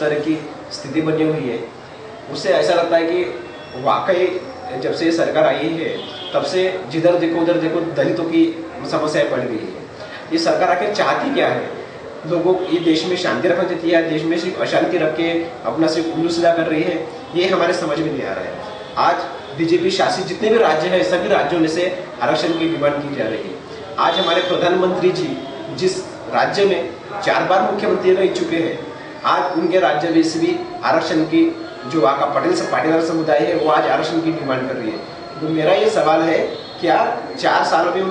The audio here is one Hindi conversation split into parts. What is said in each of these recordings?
तरह की स्थिति बनी हुई है, उससे ऐसा लगता है कि वाकई जब से सरकार आई है तब से जिधर देखो उधर देखो दलितों की समस्याएं बढ़ गई है। ये सरकार आखिर चाहती क्या है? लोगों ये देश में शांति रखना चाहती है, देश में सिर्फ अशांति रख के अपना सिर्फ उल्लू सीधा कर रही है, ये हमारे समझ में नहीं आ रहा है। आज बीजेपी शासित जितने भी राज्य हैं सभी राज्यों में से आरक्षण की डिमांड की जा रही है। आज हमारे प्रधानमंत्री जी जिस राज्य में 4 बार मुख्यमंत्री रह चुके हैं, आज उनके राज्य में से भी आरक्षण की जो वहाँ का पाटीदार समुदाय है वो आज आरक्षण की डिमांड कर रही है। तो मेरा ये सवाल है, क्या 4 सालों में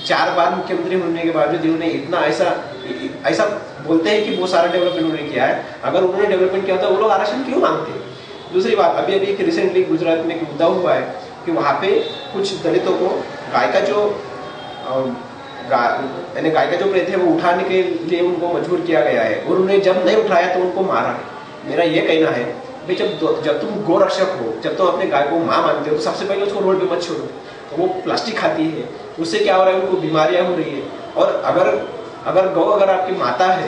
4 बार मुख्यमंत्री होने के बावजूद उन्होंने इतना ऐसा बोलते हैं कि बहुत सारा डेवलपमेंट उन्होंने किया है, अगर उन्होंने डेवलपमेंट किया होता वो लोग आरक्षण क्यों मांगते हैं? दूसरी बात, अभी एक रिसेंटली गुजरात में एक मुद्दा हुआ है कि वहाँ पे कुछ दलितों को गाय का जो प्रेत है वो उठाने के लिए उनको मजबूर किया गया है और उन्हें जब नहीं उठाया तो उनको मारा है। मेरा ये कहना है भाई, जब तुम गौ रक्षक हो, जब तुम अपने गाय को माँ मानते हो तो सबसे पहले उसको रोड पे मत छोड़ो। तो वो प्लास्टिक खाती है, उससे क्या हो रहा है, उनको बीमारियां हो रही है। और अगर गौ अगर आपकी माता है,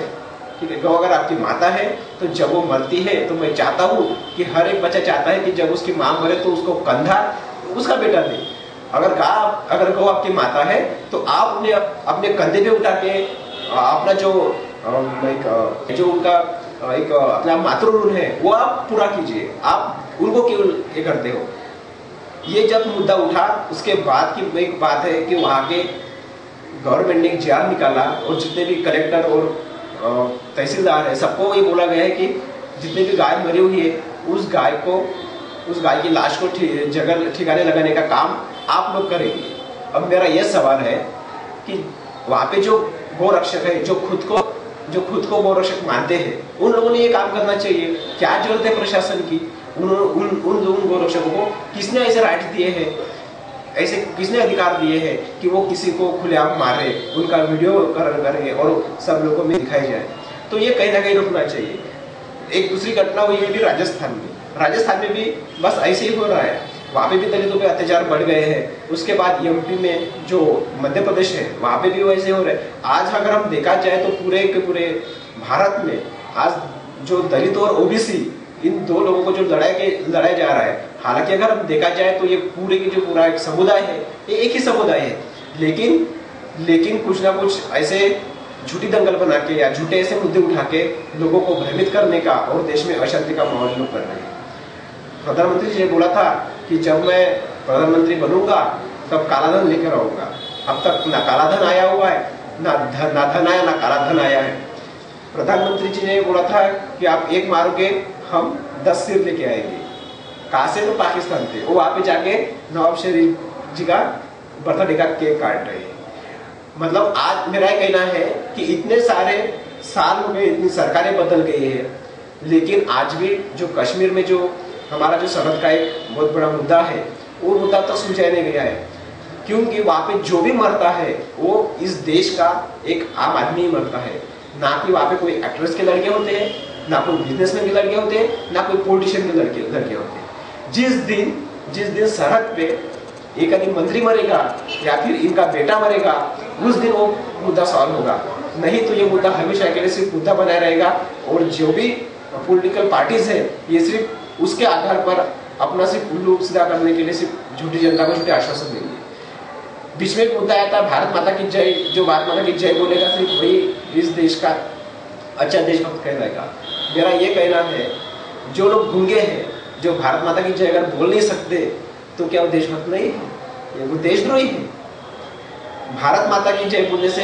ठीक है, गौ अगर आपकी माता है तो जब वो मरती है तो मैं चाहता हूँ कि हर एक बच्चा चाहता है कि जब उसकी माँ मरे तो उसको कंधा उसका बेटा दे। अगर गौ आपकी माता है तो आप उन्हें अपने कंधे पे उठा के अपना जो उनका एक अपना मातृ ऋण है वो आप पूरा कीजिए। आप उनको क्यों ये करते हो? ये जब मुद्दा उठा उसके बाद की एक बात है कि वहाँ के गवर्नमेंट ने जीआर निकाला और जितने भी कलेक्टर और तहसीलदार है सबको ये बोला गया है कि जितनी भी गाय मरी हुई है उस गाय की लाश को जगह ठिकाने लगाने का काम आप लोग करेंगे। अब मेरा यह सवाल है कि वहाँ पे जो गौ रक्षक है, जो खुद को गौ रक्षक मानते हैं, उन लोगों ने ये काम करना चाहिए। क्या जरूरत है प्रशासन की? उन गौ रक्षकों को किसने ऐसे राइट दिए हैं, ऐसे किसने अधिकार दिए हैं कि वो किसी को खुलेआम मारे, उनका वीडियो करेंगे और सब लोगों में दिखाई जाए? तो ये कहीं ना कहीं रुकना चाहिए। एक दूसरी घटना हुई है भी राजस्थान में भी बस ऐसे ही हो रहा है। वहाँ पे भी दलितों पे अत्याचार बढ़ गए हैं। उसके बाद एमपी में जो मध्य प्रदेश है वहाँ पे भी वैसे हो रहे हैं। आज अगर हम देखा जाए तो पूरे के पूरे भारत में आज जो दलित और ओबीसी इन 2 लोगों को जो लड़ाया जा रहा है, हालांकि अगर हम देखा जाए तो ये पूरा एक समुदाय है, ये एक ही समुदाय है, लेकिन कुछ ना कुछ ऐसे झूठी दंगल बना के या झूठे ऐसे मुद्दे उठा के लोगों को भ्रमित करने का और देश में अशांति का माहौल लोग कर रहे हैं। प्रधानमंत्री जी ने बोला था कि जब मैं प्रधानमंत्री बनूंगा तब काला धन लेकर आऊंगा। अब तक ना काला धन आया हुआ है, ना धन आया, ना काला धन आया है। प्रधानमंत्री जी ने बोला था कि आप एक मारोगे हम 10 सिर लेके आएंगे। कहाँ से? तो पाकिस्तान थे। वो वहाँ पे जाके नवाब शरीफ जी का बर्थडे का केक काट रहे हैं। मतलब आज मेरा कहना है कि इतने सारे साल हो गए, इतनी सरकारें बदल गई है, लेकिन आज भी जो कश्मीर में जो हमारा जो सरहद का एक बहुत बड़ा मुद्दा है वो मुद्दा तक सुलझाया नहीं गया है। क्योंकि वहाँ पे जो भी मरता है वो इस देश का एक आम आदमी ही मरता है, ना कि वहाँ पे कोई एक्ट्रेस के लड़के होते हैं, ना कोई बिजनेसमैन के लड़के होते हैं, ना कोई पॉलिटिशियन के लड़के होते हैं। जिस दिन सरहद पे एक आदमी मंत्री मरेगा या फिर इनका बेटा मरेगा, उस दिन वो मुद्दा सॉल्व होगा। नहीं तो ये मुद्दा हमेशा के लिए सिर्फ मुद्दा बना रहेगा और जो भी पॉलिटिकल पार्टीज है ये सिर्फ उसके आधार पर अपना सिर्फ उल्लू सीधा करने के लिए सिर्फ झूठी जनता को झूठे आश्वासन देंगे। बीच में एक मुद्दा आया था भारत माता की जय, जो भारत माता की जय बोलेगा सिर्फ वही इस देश का अच्छा देशभक्त कहलाएगा। मेरा ये कहना है, जो लोग गूंगे हैं, जो भारत माता की जय अगर बोल नहीं सकते तो क्या वो देशभक्त नहीं है? वो देशद्रोही है। भारत माता की जय बोलने से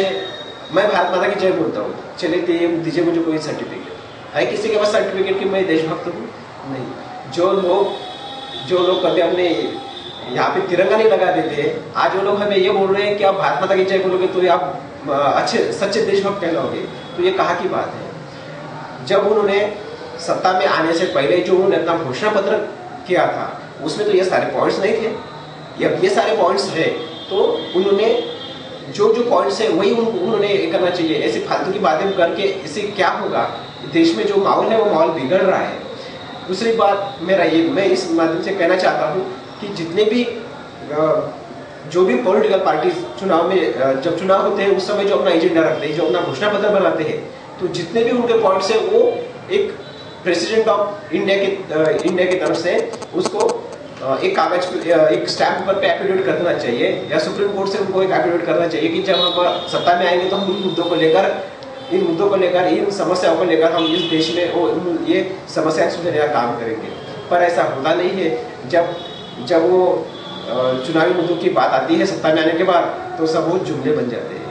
मैं भारत माता की जय बोलता हूँ, चलिए दीजिए मुझे कोई सर्टिफिकेट है? किसी के पास सर्टिफिकेट कि मैं देशभक्त हूँ? नहीं। जो लोग कभी अपने यहाँ पे तिरंगा नहीं लगा देते, आज वो लोग हमें ये बोल रहे हैं कि आप भारत माता की जय बोलोगे तो आप अच्छे सच्चे देशभक्त कहलाओगे। तो ये कहाँ की बात है? जब उन्होंने सत्ता में आने से पहले जो उन्होंने अपना घोषणा पत्र किया था उसमें तो ये सारे पॉइंट्स नहीं थे। अब ये सारे पॉइंट्स है तो उन्होंने जो पॉइंट्स है वही उन्होंने करना चाहिए। ऐसी फालतू की बातें करके इससे क्या होगा? देश में जो माहौल है वो माहौल बिगड़ रहा है। दूसरी बात मैं इस माध्यम से कहना चाहता हूँ कि जितने भी जो भी पॉलिटिकल पार्टीज चुनाव में जब चुनाव होते हैं उस समय जो अपना एजेंडा रखते हैं, जो अपना घोषणा पत्र बनाते हैं, तो जितने भी उनके पॉइंट्स हैं वो एक प्रेसिडेंट ऑफ इंडिया की तरफ से उसको एक कागज एक स्टैम्प पर पे एफिडेविट करना चाहिए, या सुप्रीम कोर्ट से उनको एक एफिडेविट करना चाहिए कि जब हम सत्ता में आएंगे तो हम इन मुद्दों को लेकर इन समस्याओं को लेकर हम इस देश में ये समस्याएं सुलझाने का काम करेंगे। पर ऐसा होता नहीं है। जब वो चुनावी मुद्दों की बात आती है सत्ता में आने के बाद, तो सब वो जुमले बन जाते हैं।